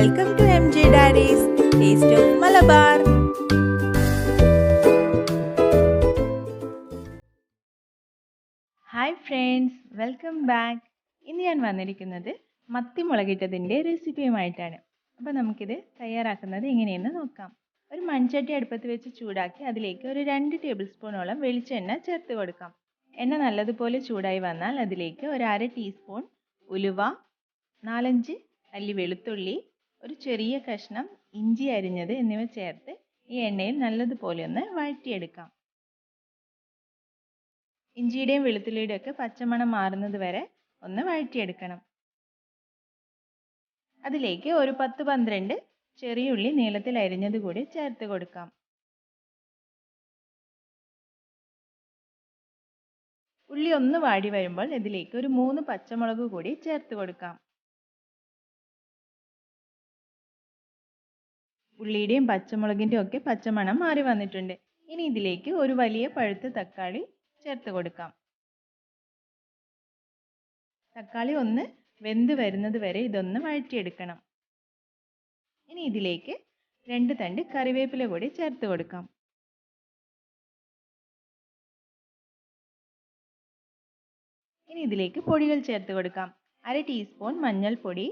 welcome to MJ Daddy's Taste of Malabar. Hi friends, welcome back. ഇന്ന് ഞാൻ വന്നിരിക്കുന്നത് മത്തി മുളകിട്ടതിൻ്റെ റെസിപ്പിയുമായിട്ടാണ്. അപ്പോൾ നമുക്കിത് തയ്യാറാക്കുന്നത് എങ്ങനെയെന്ന് നോക്കാം. ഒരു മൺചട്ടി അടുപ്പത്ത് വെച്ച് ചൂടാക്കി അതിലേക്ക് ഒരു 2 ടേബിൾ സ്പൂണോളം വെളിച്ചെണ്ണ ചേർത്ത് കൊടുക്കാം. എണ്ണ നല്ലതുപോലെ ചൂടായി വന്നാൽ അതിലേക്ക് ഒരു 1/2 ടീസ്പൂൺ ഉലുവ, 4-5 അല്ലി വെളുത്തുള്ളി, ഒരു ചെറിയ കഷ്ണം ഇഞ്ചി അരിഞ്ഞത് എന്നിവ ചേർത്ത് ഈ എണ്ണയിൽ നല്ലതുപോലെ ഒന്ന് വഴറ്റിയെടുക്കാം. ഇഞ്ചിയുടെയും വെളുത്തുള്ളിയുടെയും ഒക്കെ പച്ചമണം മാറുന്നത് വരെ ഒന്ന് വഴറ്റിയെടുക്കണം. അതിലേക്ക് ഒരു 10-12 ചെറിയ ഉള്ളി നീളത്തിൽ അരിഞ്ഞത് കൂടി ചേർത്ത് കൊടുക്കാം. ഉള്ളി ഒന്ന് വാടി വരുമ്പോൾ ഇതിലേക്ക് ഒരു 3 പച്ചമുളക് കൂടി ചേർത്ത് കൊടുക്കാം. ഉള്ളിയുടെയും പച്ചമുളകിൻ്റെയും ഒക്കെ പച്ചമണം മാറി വന്നിട്ടുണ്ട്. ഇനി ഇതിലേക്ക് ഒരു വലിയ പഴുത്ത തക്കാളി ചേർത്ത് കൊടുക്കാം. തക്കാളി ഒന്ന് വെന്ത് വരുന്നത് വരെ ഇതൊന്ന് വഴറ്റിയെടുക്കണം. ഇനി ഇതിലേക്ക് 2 തണ്ട് കറിവേപ്പില കൂടി ചേർത്ത് കൊടുക്കാം. ഇനി ഇതിലേക്ക് പൊടികൾ ചേർത്ത് കൊടുക്കാം. 1/2 ടീസ്പൂൺ മഞ്ഞൾപ്പൊടി,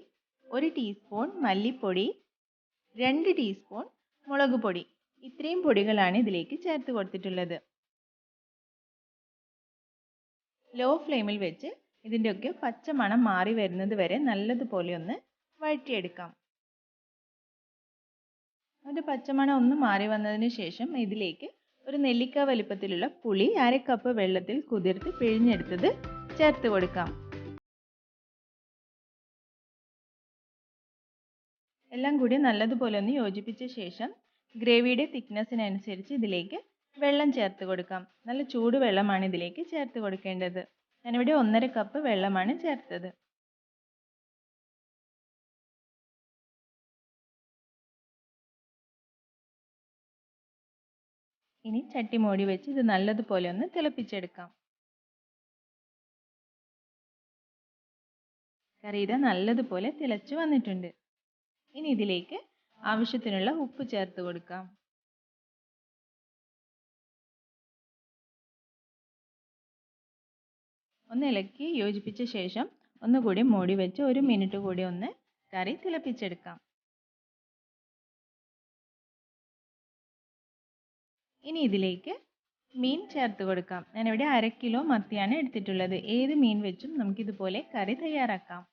1 ടീസ്പൂൺ മല്ലിപ്പൊടി, 2 ടീസ്പൂൺ മുളക് പൊടി. ഇത്രയും പൊടികളാണ് ഇതിലേക്ക് ചേർത്ത് കൊടുത്തിട്ടുള്ളത്. ലോ ഫ്ലെയിമിൽ വെച്ച് ഇതിൻ്റെയൊക്കെ പച്ചമണം മാറി വരുന്നത് വരെ നല്ലതുപോലെ ഒന്ന് വഴറ്റിയെടുക്കാം. അതിൻ്റെ പച്ചമണം ഒന്ന് മാറി വന്നതിന് ശേഷം ഇതിലേക്ക് ഒരു നെല്ലിക്ക വലിപ്പത്തിലുള്ള പുളി 1/2 കപ്പ് വെള്ളത്തിൽ കുതിർത്ത് പിഴിഞ്ഞെടുത്തത് ചേർത്ത് കൊടുക്കാം. എല്ലാം കൂടി നല്ലതുപോലെ ഒന്ന് യോജിപ്പിച്ച ശേഷം ഗ്രേവിയുടെ തിക്നെസ്സിനനുസരിച്ച് ഇതിലേക്ക് വെള്ളം ചേർത്ത് കൊടുക്കാം. നല്ല ചൂട് വെള്ളമാണ് ഇതിലേക്ക് ചേർത്ത് കൊടുക്കേണ്ടത്. ഞാനിവിടെ 1.5 കപ്പ് വെള്ളമാണ് ചേർത്തത്. ഇനി ചട്ടി മൂടി വെച്ച് ഇത് നല്ലതുപോലെ ഒന്ന് തിളപ്പിച്ചെടുക്കാം. കറി ഇത് നല്ലതുപോലെ തിളച്ചു വന്നിട്ടുണ്ട്. ഇനി ഇതിലേക്ക് ആവശ്യത്തിനുള്ള ഉപ്പ് ചേർത്ത് കൊടുക്കാം. ഒന്ന് ഇളക്കി യോജിപ്പിച്ച ശേഷം ഒന്നുകൂടി മൂടി വെച്ച് 1 മിനിറ്റ് കൂടി ഒന്ന് കറി തിളപ്പിച്ചെടുക്കാം. ഇനി ഇതിലേക്ക് മീൻ ചേർത്ത് കൊടുക്കാം. ഞാനിവിടെ 1/2 കിലോ മത്തിയാണ് എടുത്തിട്ടുള്ളത്. ഏത് മീൻ വെച്ചും നമുക്കിതുപോലെ കറി തയ്യാറാക്കാം.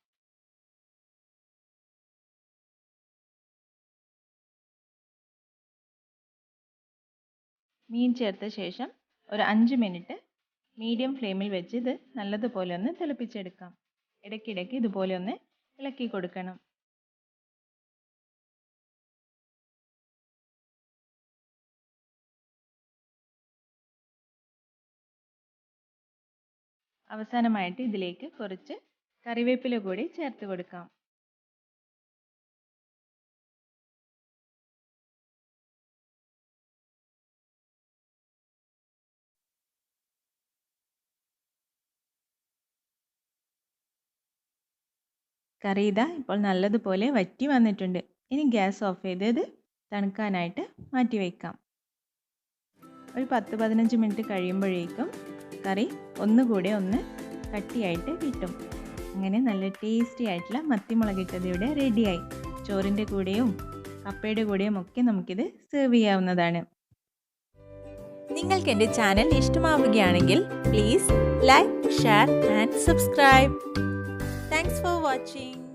മീൻ ചേർത്ത ശേഷം ഒരു 5 മിനിറ്റ് മീഡിയം ഫ്ലെയിമിൽ വെച്ച് ഇത് നല്ലതുപോലെ ഒന്ന് തിളപ്പിച്ചെടുക്കാം. ഇടയ്ക്കിടയ്ക്ക് ഇതുപോലെ ഒന്ന് ഇളക്കി കൊടുക്കണം. അവസാനമായിട്ട് ഇതിലേക്ക് കുറച്ച് കറിവേപ്പില കൂടി ചേർത്ത് കൊടുക്കാം. കറി ഇതാ ഇപ്പോൾ നല്ലതുപോലെ വറ്റി വന്നിട്ടുണ്ട്. ഇനി ഗ്യാസ് ഓഫ് ചെയ്ത് തണുക്കാനായിട്ട് മാറ്റി വയ്ക്കാം. ഒരു 10-15 മിനിറ്റ് കഴിയുമ്പോഴേക്കും കറി ഒന്നുകൂടെ ഒന്ന് കട്ടിയായിട്ട് കിട്ടും. അങ്ങനെ നല്ല ടേസ്റ്റി ആയിട്ടുള്ള മത്തി മുളകിട്ടത് ഇവിടെ റെഡിയായി. ചോറിൻ്റെ കൂടെയും കപ്പയുടെ കൂടെയും ഒക്കെ നമുക്കിത് സെർവ് ചെയ്യാവുന്നതാണ്. നിങ്ങൾക്ക് എൻ്റെ ചാനൽ ഇഷ്ടമാവുകയാണെങ്കിൽ please like, share and subscribe. Thanks for watching.